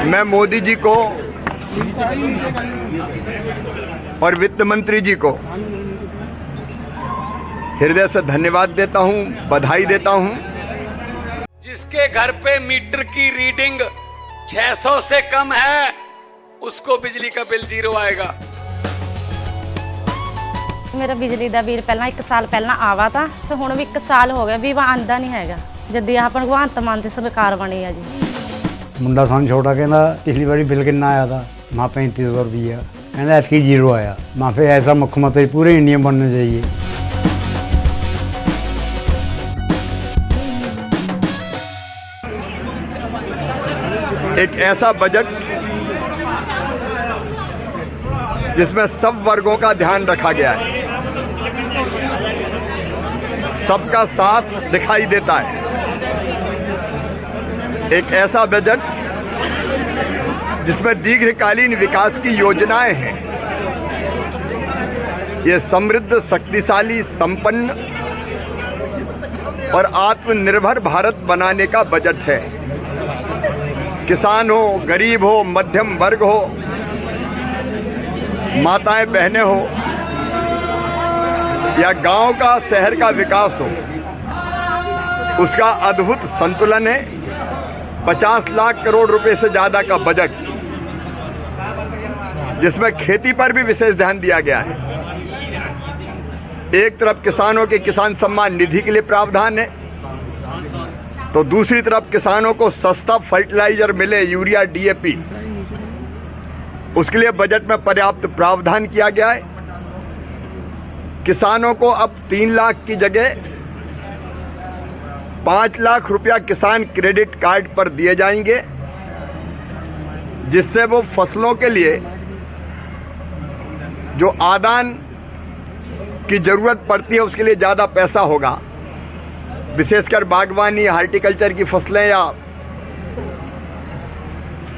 मैं मोदी जी को और वित्त मंत्री जी को हृदय से धन्यवाद देता हूं, बधाई देता हूं। जिसके घर पे मीटर की रीडिंग 600 से कम है उसको बिजली का बिल 0 आएगा। मेरा बिजली ਦਾ ਬਿੱਲ ਪਹਿਲਾਂ 1 ਸਾਲ ਪਹਿਲਾਂ ਆਵਾ ਤਾਂ ਤੇ ਹੁਣ ਵੀ 1 ਸਾਲ ਹੋ ਗਿਆ ਵੀ ਆਂਦਾ ਨਹੀਂ ਹੈਗਾ ਜਦ ਆਹ ਭਗਵੰਤ ਮਾਨ ਦੀ ਸਰਕਾਰ ਬਣੀ ਆ ਜੀ। ਮੁੰਡਾ ਸਾਨੂੰ ਛੋਟਾ ਕਹਿੰਦਾ ਪਿਛਲੀ ਵਾਰੀ ਬਿੱਲ ਕਿੰਨਾ ਆਇਆ था माँ 3500 रुपया कहना ऐसी 0 आया। माँ फिर ऐसा मुख्यमंत्री पूरे इंडिया में बनना चाहिए। एक ऐसा बजट जिसमें सब वर्गों का ध्यान रखा गया है, सबका साथ दिखाई देता है। एक ऐसा बजट जिसमें दीर्घकालीन विकास की योजनाएं हैं। ये समृद्ध, शक्तिशाली, संपन्न और आत्मनिर्भर भारत बनाने का बजट है। किसान हो, गरीब हो, मध्यम वर्ग हो, माताएं बहनें हो या गांव का, शहर का विकास हो, उसका अद्भुत संतुलन है। 50 लाख करोड़ रुपए से ज्यादा का बजट जिसमें खेती पर भी विशेष ध्यान दिया गया है। एक तरफ किसानों के किसान सम्मान निधि के लिए प्रावधान है, तो दूसरी तरफ किसानों को सस्ता फर्टिलाइजर मिले, यूरिया, डीएपी, उसके लिए बजट में पर्याप्त प्रावधान किया गया है। किसानों को अब 3 लाख की जगह 5 लाख रुपया किसान क्रेडिट कार्ड पर दिए जाएंगे, जिससे वो फसलों के लिए जो आदान की जरूरत पड़ती है उसके लिए ज्यादा पैसा होगा। विशेषकर बागवानी, हार्टिकल्चर की फसलें या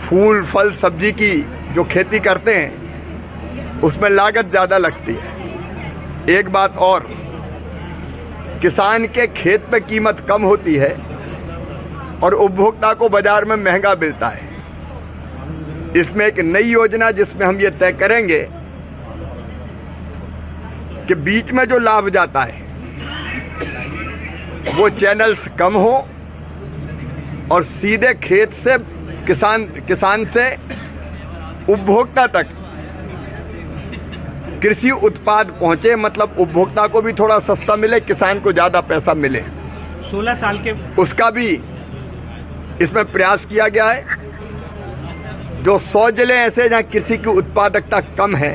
फूल, फल, सब्जी की जो खेती करते हैं उसमें लागत ज्यादा लगती है। एक बात और, किसान के खेत पे कीमत कम होती है और उपभोक्ता को बाजार में महंगा मिलता है। इसमें एक नई योजना जिसमें हम ये तय करेंगे कि बीच में जो लाभ जाता है वो चैनल्स कम हो और सीधे खेत से किसान से उपभोक्ता तक कृषि उत्पाद पहुंचे। मतलब उपभोक्ता को भी थोड़ा सस्ता मिले, किसान को ज्यादा पैसा मिले। 16 साल के उसका भी इसमें प्रयास किया गया है। जो 100 जिले ऐसे जहां कृषि की उत्पादकता कम है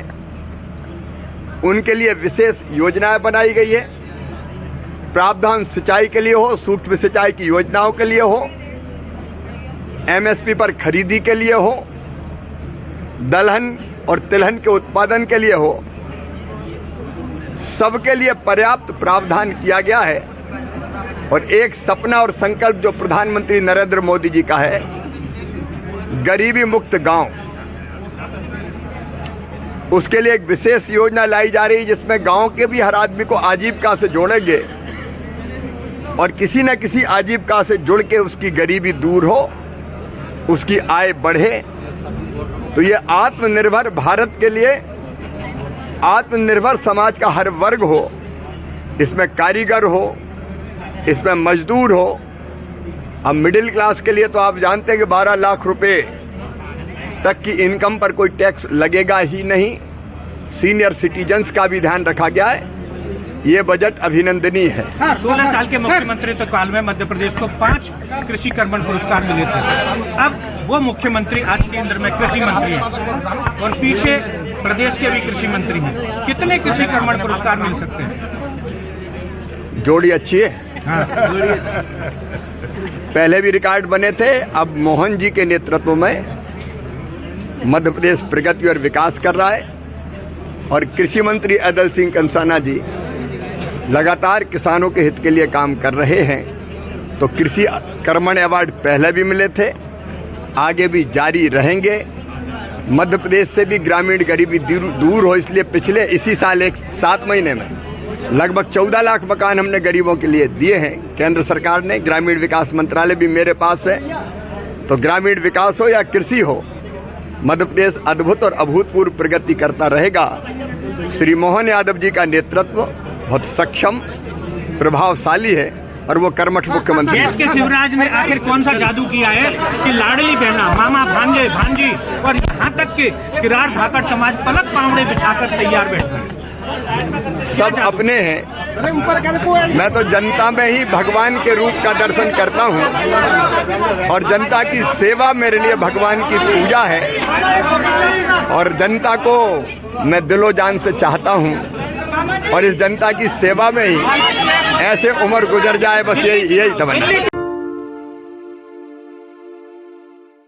उनके लिए विशेष योजनाएं बनाई गई है। प्रावधान सिंचाई के लिए हो, सूक्ष्म सिंचाई की योजनाओं के लिए हो, एमएसपी पर खरीदी के लिए हो, दलहन और तिलहन के उत्पादन के लिए हो, सबके लिए पर्याप्त प्रावधान किया गया है। और एक सपना और संकल्प जो प्रधानमंत्री नरेंद्र मोदी जी का है, गरीबी मुक्त गांव, उसके लिए एक विशेष योजना लाई जा रही है जिसमें गांव के भी हर आदमी को आजीविका से जोड़ेंगे और किसी न किसी आजीविका से जुड़ के उसकी गरीबी दूर हो, उसकी आय बढ़े। तो ये आत्मनिर्भर भारत के लिए आत्मनिर्भर समाज का हर वर्ग हो, इसमें कारीगर हो, इसमें मजदूर हो। अब मिडिल क्लास के लिए तो आप जानते हैं कि 12 लाख रुपए तक की इनकम पर कोई टैक्स लगेगा ही नहीं। सीनियर सिटीजन्स का भी ध्यान रखा गया है। ये बजट अभिनंदनीय है। 16 साल के मुख्यमंत्री काल में मध्य प्रदेश को 5 कृषि कर्मण पुरस्कार मिले थे। अब वो मुख्यमंत्री आज केंद्र में कृषि मंत्री हैं और पीछे प्रदेश के भी कृषि मंत्री हैं। कितने कृषि कर्मण पुरस्कार मिल सकते हैं? जोड़ी अच्छी है। पहले भी रिकॉर्ड बने थे। अब मोहन जी के नेतृत्व में मध्य प्रदेश प्रगति और विकास कर रहा है और कृषि मंत्री अदल सिंह कंसाना जी लगातार किसानों के हित के लिए काम कर रहे हैं। तो कृषि कर्मण अवार्ड पहले भी मिले थे, आगे भी जारी रहेंगे। मध्य प्रदेश से भी ग्रामीण गरीबी दूर हो, इसलिए पिछले इसी साल 7 महीने में लगभग 14 लाख मकान हमने गरीबों के लिए दिए हैं केंद्र सरकार ने। ग्रामीण विकास मंत्रालय भी मेरे पास है। तो ग्रामीण विकास हो या कृषि हो, मध्य प्रदेश अद्भुत और अभूतपूर्व प्रगति करता रहेगा। श्री मोहन यादव जी का नेतृत्व बहुत सक्षम, प्रभावशाली है और वो कर्मठ मुख्यमंत्री देश के शिवराज ने आखिर कौन सा जादू किया है कि लाडली बहना, मामा, भांजे, भांजी और यहाँ तक कि किरार धाकड़ समाज पलक पावड़े बिछाकर तैयार बैठा है। सब अपने हैं। मैं तो जनता में ही भगवान के रूप का दर्शन करता हूँ और जनता की सेवा मेरे लिए भगवान की पूजा है और जनता को मैं दिलो जान से चाहता हूँ और इस जनता की सेवा में ही ऐसे उम्र गुजर जाए, बस यही तमन्ना।